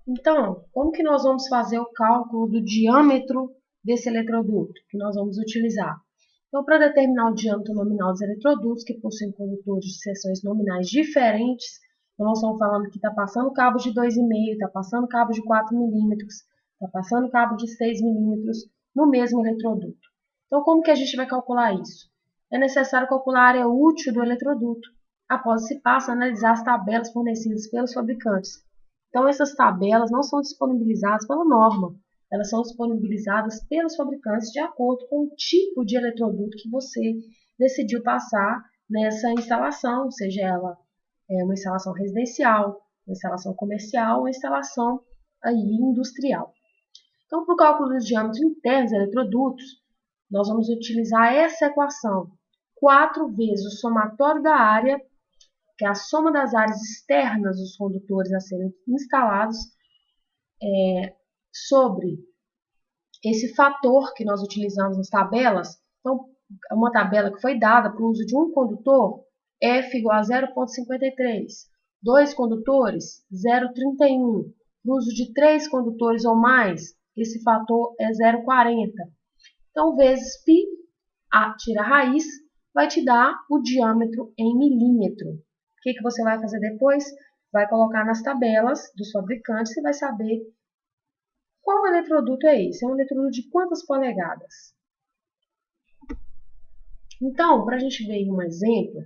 Então, como que nós vamos fazer o cálculo do diâmetro desse eletroduto que nós vamos utilizar? Então, para determinar o diâmetro nominal dos eletrodutos que possuem condutores de seções nominais diferentes, então nós estamos falando que está passando cabo de 2,5, está passando cabo de 4 milímetros, está passando cabo de 6 milímetros no mesmo eletroduto. Então, como que a gente vai calcular isso? É necessário calcular a área útil do eletroduto. Após esse passo, analisar as tabelas fornecidas pelos fabricantes. Então, essas tabelas não são disponibilizadas pela norma, elas são disponibilizadas pelos fabricantes de acordo com o tipo de eletroduto que você decidiu passar nessa instalação, seja ela uma instalação residencial, uma instalação comercial, uma instalação aí industrial. Então, para o cálculo do diâmetro interno dos eletrodutos, nós vamos utilizar essa equação: 4 vezes o somatório da área, que é a soma das áreas externas dos condutores a serem instalados, sobre esse fator que nós utilizamos nas tabelas. Então, uma tabela que foi dada para o uso de um condutor, F igual a 0,53. Dois condutores, 0,31. Para o uso de três condutores ou mais, esse fator é 0,40. Então, vezes π, tira a raiz, vai te dar o diâmetro em milímetro. O que você vai fazer depois? Vai colocar nas tabelas dos fabricantes e vai saber qual eletroduto é esse. É um eletroduto de quantas polegadas? Então, para a gente ver um exemplo,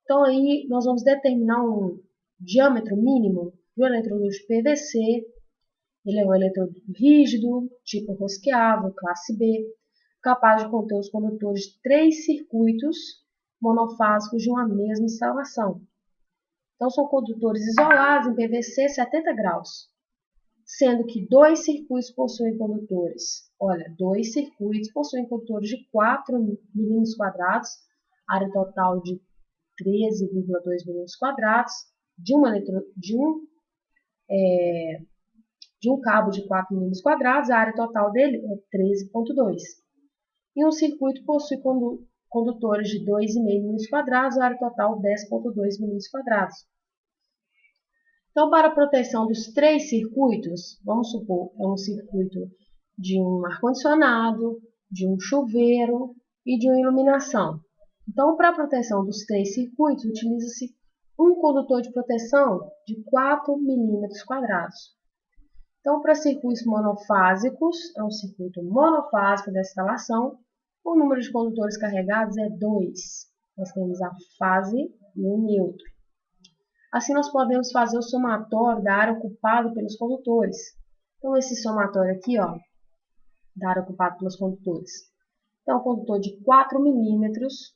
então aí nós vamos determinar um diâmetro mínimo do eletroduto de PVC. Ele é um eletroduto rígido, tipo rosqueável, classe B, capaz de conter os condutores de 3 circuitos monofásicos de uma mesma instalação. Então, são condutores isolados em PVC 70 graus, sendo que dois circuitos possuem condutores. Olha, dois circuitos possuem condutores de 4 milímetros quadrados, área total de 13,2 milímetros quadrados, de um cabo de 4 milímetros quadrados, a área total dele é 13,2. E um circuito possui condutores de 2,5 milímetros quadrados, a área total 10,2 milímetros quadrados. Então, para a proteção dos três circuitos, vamos supor, é um circuito de um ar-condicionado, de um chuveiro e de uma iluminação. Então, para a proteção dos três circuitos, utiliza-se um condutor de proteção de 4 milímetros quadrados. Então, para circuitos monofásicos, é um circuito monofásico da instalação, o número de condutores carregados é 2. Nós temos a fase e o neutro. Assim, nós podemos fazer o somatório da área ocupada pelos condutores. Então, esse somatório aqui, ó, da área ocupada pelos condutores. Então, o condutor de 4 milímetros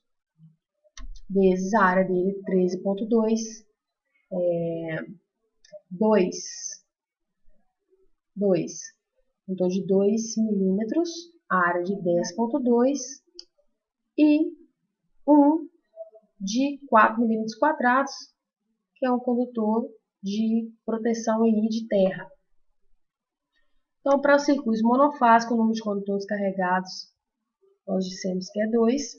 vezes a área dele, 13,2, 2. Condutor de 2 milímetros, a área de 10,2 e 1 de 4 milímetros quadrados, que é um condutor de proteção aí de terra. Então, para os circuitos monofásicos, o número de condutores carregados, nós dissemos que é 2,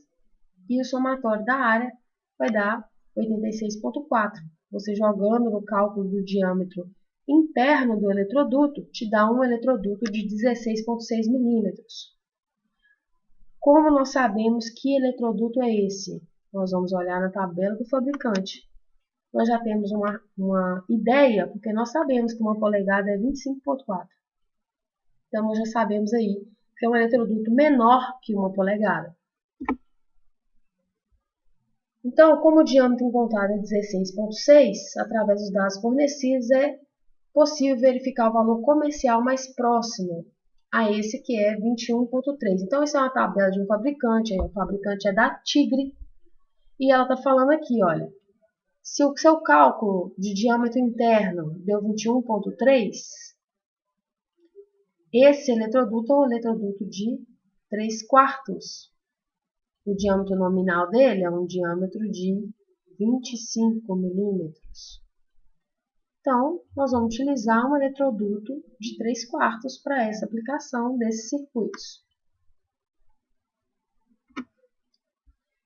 e o somatório da área vai dar 86,4. Você jogando no cálculo do diâmetro interno do eletroduto, te dá um eletroduto de 16,6 milímetros. Como nós sabemos que eletroduto é esse? Nós vamos olhar na tabela do fabricante. Nós já temos uma ideia, porque nós sabemos que uma polegada é 25,4. Então, nós já sabemos aí que é um eletroduto menor que uma polegada. Então, como o diâmetro encontrado é 16,6, através dos dados fornecidos, é possível verificar o valor comercial mais próximo a esse, que é 21,3. Então, isso é uma tabela de um fabricante, o fabricante é da Tigre, e ela está falando aqui, olha, se o seu cálculo de diâmetro interno deu 21,3, esse eletroduto é um eletroduto de 3 quartos. O diâmetro nominal dele é um diâmetro de 25 milímetros. Então, nós vamos utilizar um eletroduto de 3 quartos para essa aplicação desses circuitos.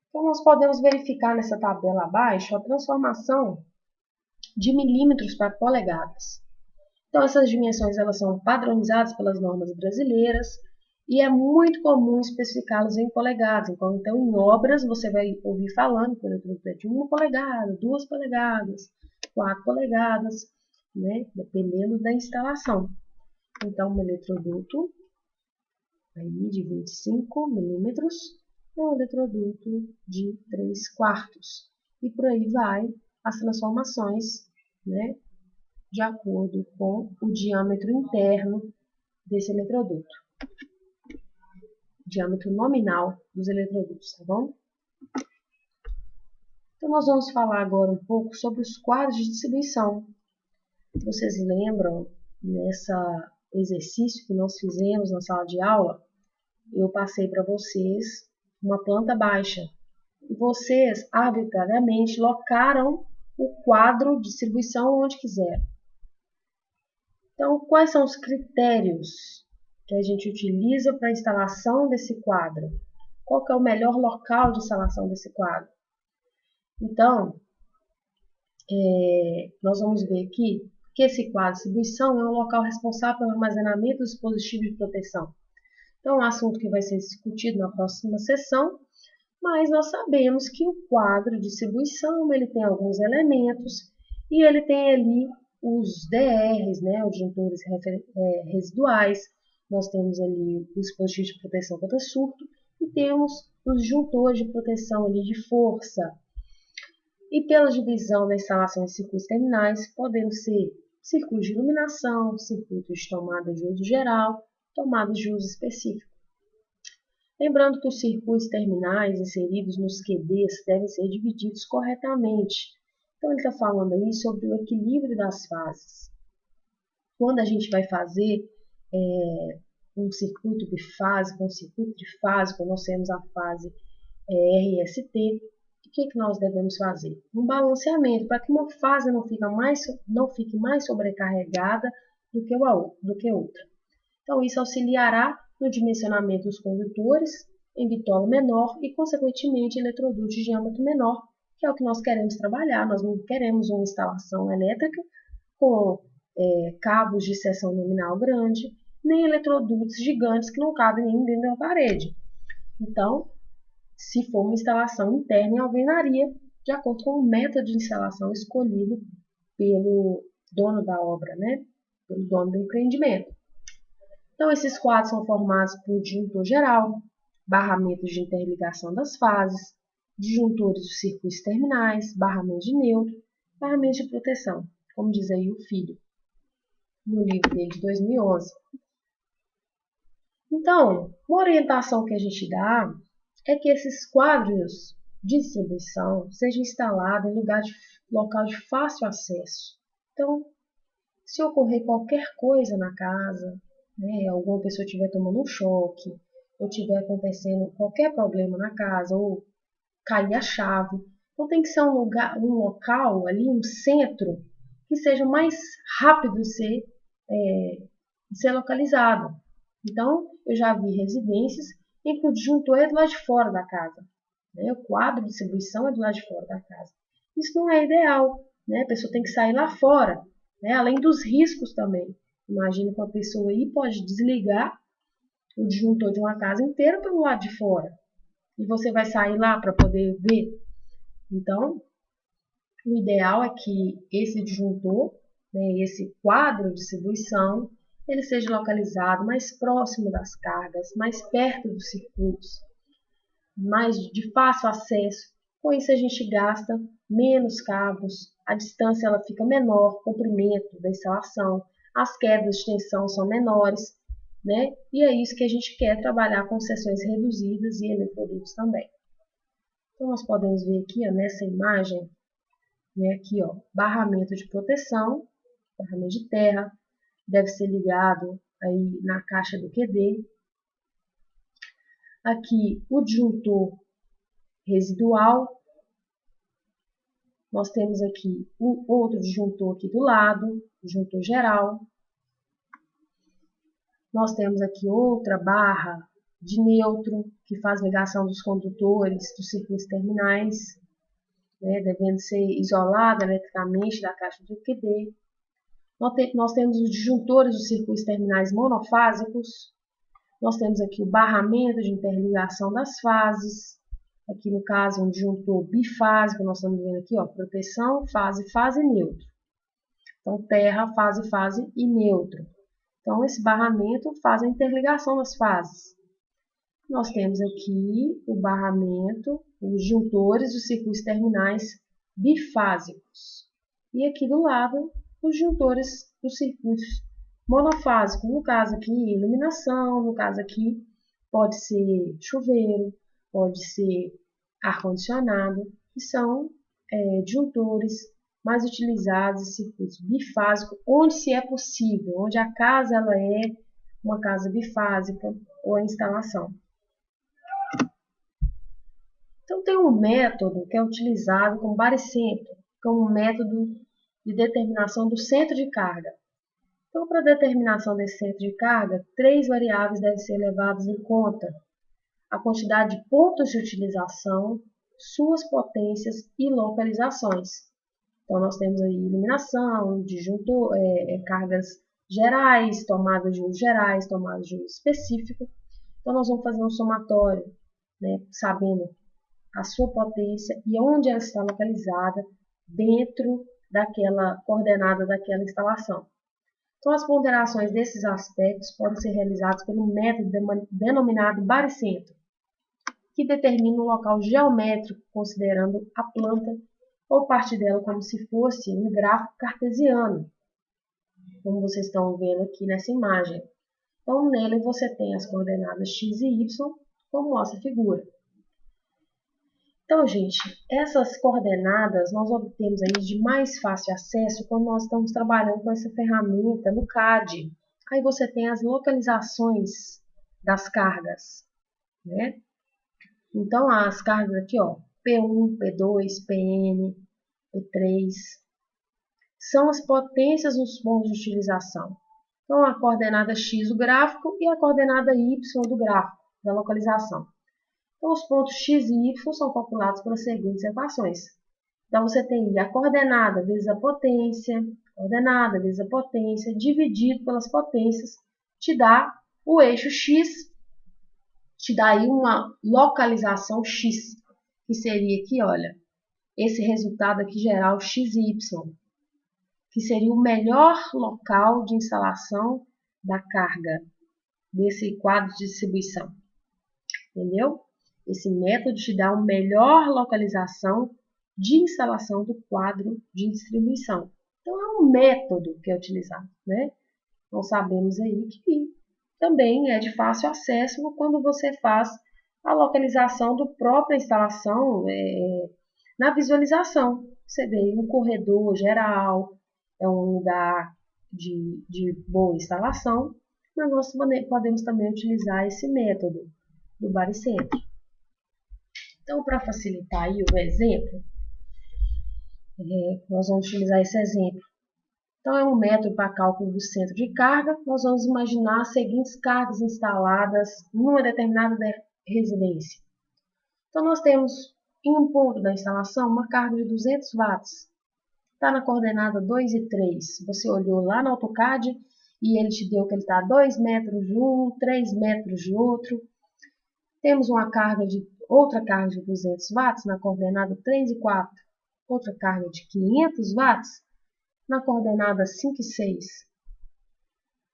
Então, nós podemos verificar nessa tabela abaixo a transformação de milímetros para polegadas. Então, essas dimensões elas são padronizadas pelas normas brasileiras e é muito comum especificá-las em polegadas. Então, em obras, você vai ouvir falando que o eletroduto é de 1 polegada, 2 polegadas, 4 polegadas, né? Dependendo da instalação. Então, um eletroduto aí de 25 milímetros é um eletroduto de 3 quartos. E por aí vai as transformações, né? De acordo com o diâmetro interno desse eletroduto. Diâmetro nominal dos eletrodutos, tá bom? Então, nós vamos falar agora um pouco sobre os quadros de distribuição. Vocês lembram, nesse exercício que nós fizemos na sala de aula, eu passei para vocês uma planta baixa. E vocês, arbitrariamente, locaram o quadro de distribuição onde quiser. Então, quais são os critérios que a gente utiliza para a instalação desse quadro? Qual que é o melhor local de instalação desse quadro? Então, nós vamos ver aqui que esse quadro de distribuição é um local responsável pelo armazenamento dos dispositivos de proteção. Então, é um assunto que vai ser discutido na próxima sessão, mas nós sabemos que o quadro de distribuição ele tem alguns elementos e ele tem ali os DRs, né, os disjuntores residuais, nós temos ali os dispositivos de proteção contra surto e temos os disjuntores de proteção ali de força. E pela divisão da instalação de circuitos terminais, podendo ser circuitos de iluminação, circuitos de tomada de uso geral, tomadas de uso específico. Lembrando que os circuitos terminais inseridos nos QDs devem ser divididos corretamente. Então, ele está falando aí sobre o equilíbrio das fases. Quando a gente vai fazer um circuito bifásico, um circuito trifásico, nós temos a fase RST, o que nós devemos fazer? Um balanceamento, para que uma fase não fique mais sobrecarregada do que outra. Então, isso auxiliará no dimensionamento dos condutores em bitola menor e, consequentemente, eletrodutos de diâmetro menor, que é o que nós queremos trabalhar. Nós não queremos uma instalação elétrica com cabos de seção nominal grande, nem eletrodutos gigantes que não cabem nem dentro da parede. Então, se for uma instalação interna em alvenaria, de acordo com o método de instalação escolhido pelo dono da obra, né? Pelo dono do empreendimento. Então, esses quadros são formados por disjuntor geral, barramentos de interligação das fases, disjuntores dos circuitos terminais, barramentos de neutro, barramentos de proteção, como diz aí o Filho, no livro dele de 2011. Então, uma orientação que a gente dá é que esses quadros de distribuição sejam instalados em local de fácil acesso. Então, se ocorrer qualquer coisa na casa, né, alguma pessoa estiver tomando um choque, ou estiver acontecendo qualquer problema na casa, ou cair a chave, então tem que ser um local ali, um centro, que seja mais rápido de ser localizado. Então, eu já vi residências em que o disjuntor é do lado de fora da casa, né? O quadro de distribuição é do lado de fora da casa. Isso não é ideal, né? A pessoa tem que sair lá fora, né? Além dos riscos também. Imagina que uma pessoa aí pode desligar o disjuntor de uma casa inteira pelo lado de fora. E você vai sair lá para poder ver. Então, o ideal é que esse disjuntor, né, esse quadro de distribuição, ele seja localizado mais próximo das cargas, mais perto dos circuitos, mais de fácil acesso. Com isso a gente gasta menos cabos, a distância ela fica menor, o comprimento da instalação, as quedas de tensão são menores, né? E é isso que a gente quer trabalhar com seções reduzidas e eletrodutos também. Então nós podemos ver aqui, ó, nessa imagem, né, aqui, ó, barramento de proteção, barramento de terra, deve ser ligado aí na caixa do QD. Aqui o disjuntor residual. Nós temos aqui um outro disjuntor aqui do lado, disjuntor geral. Nós temos aqui outra barra de neutro, que faz ligação dos condutores dos circuitos terminais, né, devendo ser isolada eletricamente da caixa do QD. Nós temos os disjuntores dos circuitos terminais monofásicos. Nós temos aqui o barramento de interligação das fases. Aqui no caso um disjuntor bifásico, nós estamos vendo aqui, ó, proteção, fase, fase e neutro. Então terra, fase, fase e neutro. Então esse barramento faz a interligação das fases. Nós temos aqui o barramento, os disjuntores dos circuitos terminais bifásicos. E aqui do lado, os disjuntores dos circuitos monofásicos. No caso aqui, iluminação, no caso aqui, pode ser chuveiro, pode ser ar-condicionado, que são disjuntores mais utilizados em circuitos bifásicos, onde se é possível, onde a casa ela é uma casa bifásica ou a instalação. Então, tem um método que é utilizado como baricentro, que é um método de determinação do centro de carga. Então, para a determinação desse centro de carga, 3 variáveis devem ser levadas em conta: a quantidade de pontos de utilização, suas potências e localizações. Então, nós temos aí iluminação, disjuntor, cargas gerais, tomadas de uso gerais, tomadas de uso específico. Então, nós vamos fazer um somatório, né, sabendo a sua potência e onde ela está localizada dentro daquela coordenada daquela instalação. Então, as ponderações desses aspectos podem ser realizadas pelo método denominado baricentro, que determina o local geométrico considerando a planta ou parte dela como se fosse um gráfico cartesiano, como vocês estão vendo aqui nessa imagem. Então, nele você tem as coordenadas x e y, como mostra a figura. Então, gente, essas coordenadas nós obtemos aí de mais fácil acesso quando nós estamos trabalhando com essa ferramenta no CAD. Aí você tem as localizações das cargas, né? Então, as cargas aqui, ó, P1, P2, PN, P3, são as potências dos pontos de utilização. Então, a coordenada x do gráfico e a coordenada y do gráfico, da localização. Então, os pontos x e y são calculados pelas seguintes equações. Então, você tem a coordenada vezes a potência, dividido pelas potências, te dá o eixo x, te dá aí uma localização x, que seria aqui, olha, esse resultado aqui geral x e y, que seria o melhor local de instalação da carga desse quadro de distribuição. Entendeu? Esse método te dá uma melhor localização de instalação do quadro de distribuição. Então, é um método que é utilizado, né? Nós sabemos aí que também é de fácil acesso quando você faz a localização da própria instalação na visualização. Você vê um corredor geral, é um lugar de boa instalação, mas nós podemos também utilizar esse método do baricentro. Então, para facilitar aí o exemplo, nós vamos utilizar esse exemplo. Então, é um método para cálculo do centro de carga. Nós vamos imaginar as seguintes cargas instaladas numa determinada residência. Então, nós temos em um ponto da instalação uma carga de 200 watts. Está na coordenada 2 e 3. Você olhou lá no AutoCAD e ele te deu que ele está a 2 metros de um, 3 metros de outro. Temos outra carga de 200 watts na coordenada 3 e 4. Outra carga de 500 watts na coordenada 5 e 6.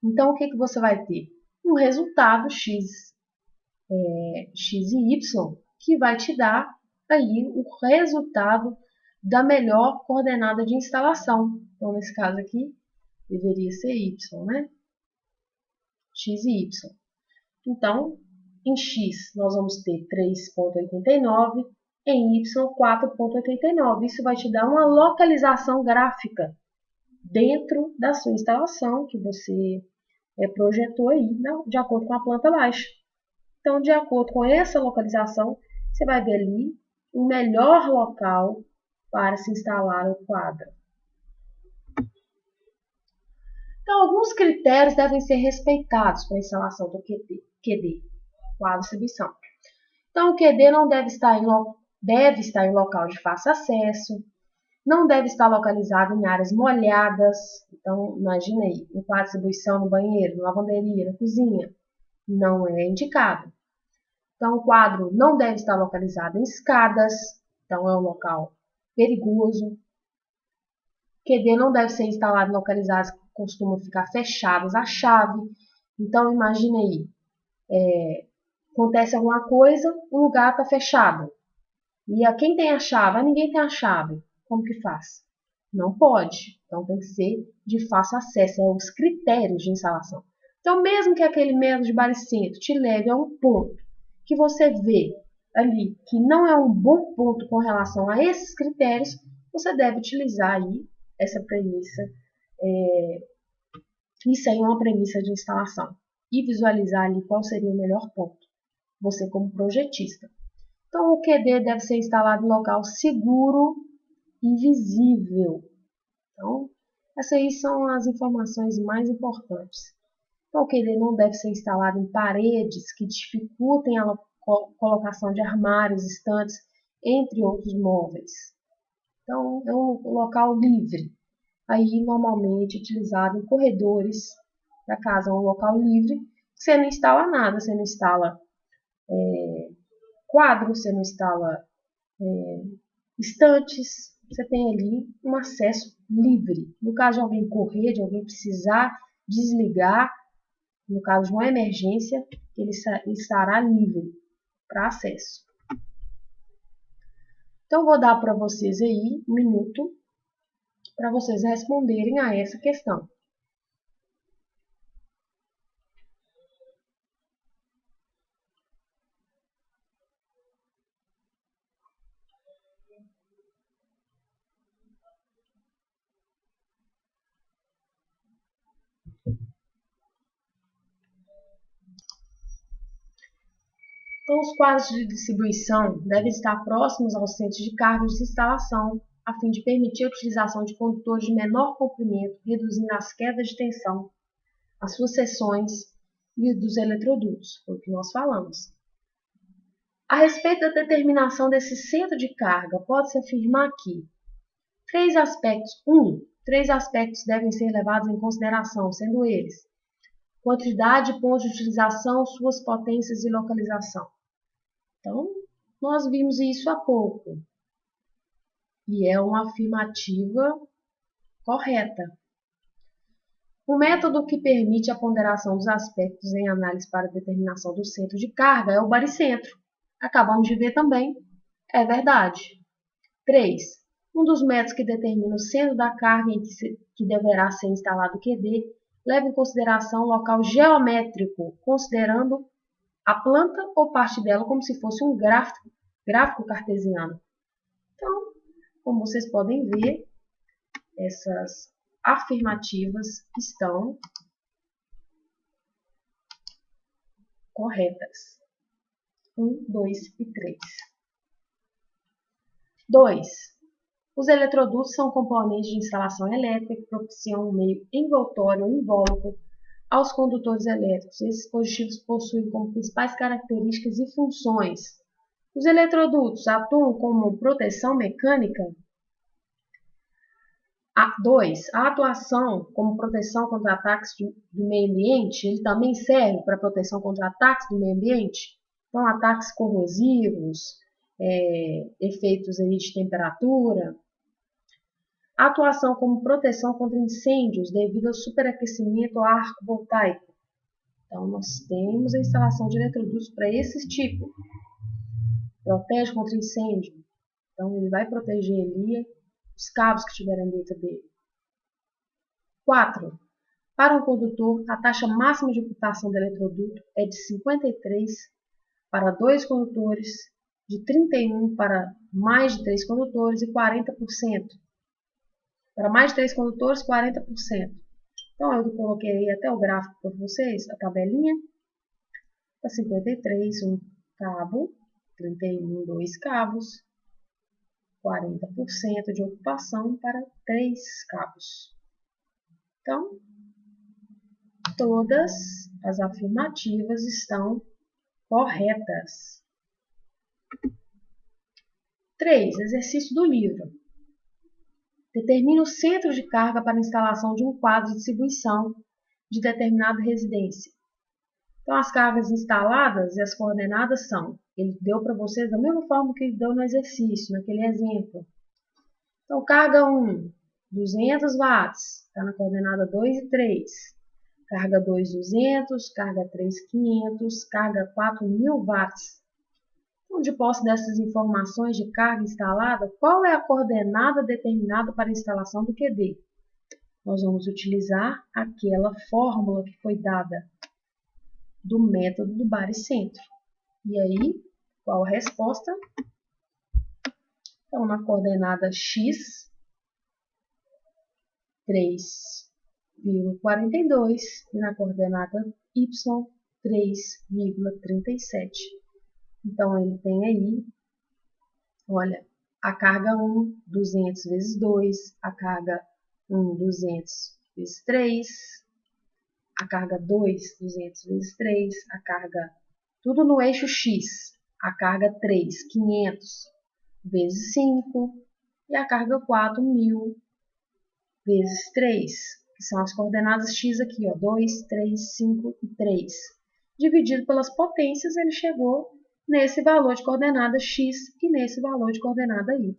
Então, o que você vai ter? Um resultado x e y, que vai te dar aí o resultado da melhor coordenada de instalação. Então, nesse caso aqui, deveria ser y, né? X e y. Então, em x nós vamos ter 3,89, em y 4,89. Isso vai te dar uma localização gráfica dentro da sua instalação que você projetou aí, de acordo com a planta baixa. Então, de acordo com essa localização, você vai ver ali o melhor local para se instalar o quadro. Então, alguns critérios devem ser respeitados para a instalação do QD, quadro de distribuição. Então, o QD não deve estar em local de fácil acesso, Não deve estar localizado em áreas molhadas. Então, imagina aí, no quadro de distribuição, no banheiro, na lavanderia, na cozinha. Não é indicado. Então, o quadro não deve estar localizado em escadas. Então, é um local perigoso. QD não deve ser instalado em localizados que costumam ficar fechados à chave. Então, imagina aí, acontece alguma coisa, o lugar está fechado. E a quem tem a chave? Ninguém tem a chave. Como que faz? Não pode. Então, tem que ser de fácil acesso. É os critérios de instalação. Então, mesmo que aquele método de baricentro te leve a um ponto que você vê ali que não é um bom ponto com relação a esses critérios, você deve utilizar aí essa premissa. Isso aí é uma premissa de instalação. E visualizar ali qual seria o melhor ponto. Você como projetista. Então, o QD deve ser instalado em local seguro e visível. Então, essas aí são as informações mais importantes. Então, o QD não deve ser instalado em paredes que dificultem a colocação de armários, estantes, entre outros móveis. Então, é um local livre. Aí, normalmente, utilizado em corredores da casa, é um local livre. Você não instala nada, você não instala quadros, você não instala estantes, você tem ali um acesso livre. No caso de alguém correr, de alguém precisar desligar, no caso de uma emergência, ele estará livre para acesso. Então, vou dar para vocês aí 1 minuto para vocês responderem a essa questão. Então, os quadros de distribuição devem estar próximos aos centros de cargas de instalação, a fim de permitir a utilização de condutores de menor comprimento, reduzindo as quedas de tensão, as suas seções e dos eletrodutos, foi o que nós falamos. A respeito da determinação desse centro de carga, pode-se afirmar que três aspectos devem ser levados em consideração, sendo eles quantidade, pontos de utilização, suas potências e localização. Então, nós vimos isso há pouco. E é uma afirmativa correta. O método que permite a ponderação dos aspectos em análise para determinação do centro de carga é o baricentro. Acabamos de ver também. É verdade. 3. Um dos métodos que determina o centro da carga em que deverá ser instalado o QD leva em consideração o local geométrico, considerando a planta ou parte dela como se fosse um gráfico cartesiano. Então, como vocês podem ver, essas afirmativas estão corretas. 1, 2 e 3. 2. Os eletrodutos são componentes de instalação elétrica que propiciam um meio envoltório ou invólucro aos condutores elétricos. Esses dispositivos possuem como principais características e funções. Os eletrodutos atuam como proteção mecânica. 2. A atuação como proteção contra ataques do meio ambiente, ele também serve para proteção contra ataques do meio ambiente. Então, ataques corrosivos, efeitos aí de temperatura. A atuação como proteção contra incêndios devido ao superaquecimento ao arco voltaico. Então, nós temos a instalação de eletrodutos para esse tipo. Protege contra incêndio. Então, ele vai proteger ali os cabos que estiverem dentro dele. 4. Para um condutor, a taxa máxima de ocultação do eletroduto é de 53 para 2 condutores, de 31 para mais de 3 condutores e 40%. Para mais de 3 condutores, 40%. Então, eu coloquei até o gráfico para vocês, a tabelinha. Para 53, um cabo, 31, 2 cabos, 40% de ocupação para 3 cabos. Então, todas as afirmativas estão corretas. 3. Exercício do livro. Determina o centro de carga para a instalação de um quadro de distribuição de determinada residência. Então, as cargas instaladas e as coordenadas são, ele deu para vocês da mesma forma que ele deu no exercício, naquele exemplo. Então, carga 1, 200 watts, está na coordenada 2 e 3. Carga 2, 200, carga 3, 500, carga 4, 1000 watts. Então, de posse dessas informações de carga instalada, qual é a coordenada determinada para a instalação do QD? Nós vamos utilizar aquela fórmula que foi dada do método do baricentro. E aí, qual a resposta? Então, na coordenada x, 3,42 e na coordenada y, 3,37. Então, ele tem aí, olha, a carga 1, 200 vezes 2, a carga 1, 200 vezes 3, a carga 2, 200 vezes 3, a carga, tudo no eixo x, a carga 3, 500 vezes 5, e a carga 4, 1000 vezes 3, que são as coordenadas x aqui, ó, 2, 3, 5 e 3. Dividido pelas potências, ele chegou nesse valor de coordenada x e nesse valor de coordenada y.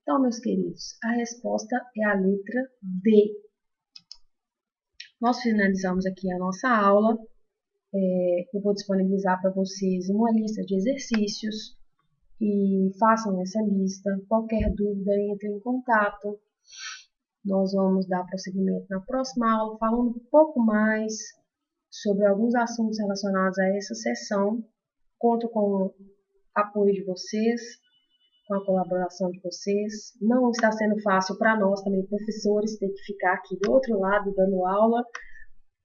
Então, meus queridos, a resposta é a letra D. Nós finalizamos aqui a nossa aula. Eu vou disponibilizar para vocês uma lista de exercícios e façam essa lista. Qualquer dúvida, entre em contato. Nós vamos dar prosseguimento na próxima aula, falando um pouco mais sobre alguns assuntos relacionados a essa sessão. Conto com o apoio de vocês, com a colaboração de vocês. Não está sendo fácil para nós também, professores, ter que ficar aqui do outro lado dando aula,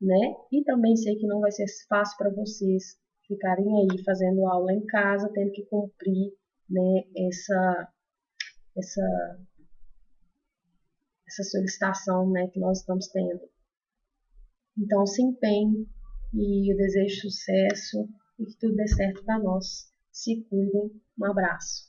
né? E também sei que não vai ser fácil para vocês ficarem aí fazendo aula em casa, tendo que cumprir, né, essa solicitação, né, que nós estamos tendo. Então, se empenhem e eu desejo sucesso e que tudo dê certo para nós. Se cuidem. Um abraço.